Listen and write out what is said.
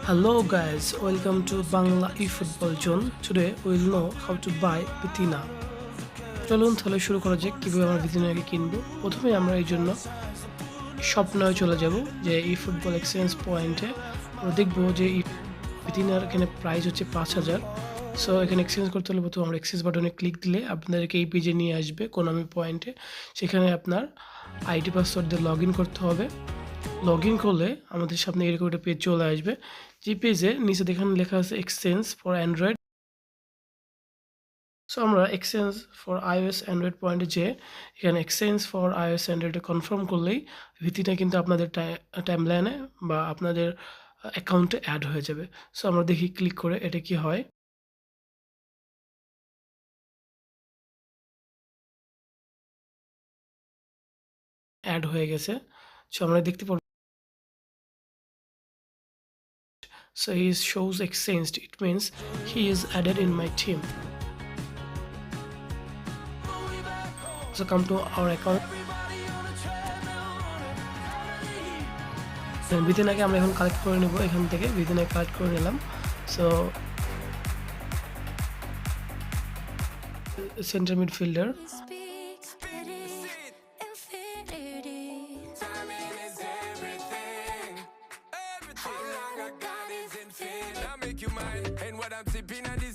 Hello guys, welcome to Bangla eFootball Zone. Today we'll know how to buy Vitina. চলুন তাহলে শুরু করা যাক কিভাবে আমরা ভিতিনাকে কিনবো। প্রথমে আমরা এই জন্য স্বপ্নয়ে চলে যাব যে eFootball এক্সচেঞ্জ পয়েন্টে আমরা দেখব যে ভিতিনার এখানে প্রাইস হচ্ছে 5000। সো এখানে এক্সচেঞ্জ করতে হলে প্রথমে আমরা এক্সচেঞ্জ বাটনে ক্লিক দিলে আপনাদেরকে এই পেজে নিয়ে আসবে কোনামি পয়েন্টে। সেখানে আপনার আইডি পাসওয়ার্ড দিয়ে লগ ইন করতে হবে। লগ ইন করলে আমাদের সামনে এরকম একটা পেজ চলে আসবে, যে পেজে নিচে দেখেন লেখা আছে এক্সচেঞ্জ ফর অ্যান্ড্রয়েড। সো আমরা এক্সচেঞ্জ ফর iOS অ্যান্ড্রয়েড পয়েন্টে যেয়ে এখানে এক্সচেঞ্জ ফর iOS অ্যান্ড্রয়েডে কনফার্ম করলেই ভিত্তিটা কিন্তু আপনাদের টাইমলাইনে বা আপনাদের অ্যাকাউন্টে অ্যাড হয়ে যাবে। সো আমরা দেখি ক্লিক করে এটা কি হয়। অ্যাড হয়ে গেছে। সো আমরা দেখতে পারবো, so he shows exchanged, it means he is added in my team. So come to our account. ভিতিনাকে আমরা এখন কালেক্ট করে নেব, এখান থেকে ভিতিনাকে কালেক্ট করে নিলাম। So centre midfielder, Make you mine, and what I'm sipping on this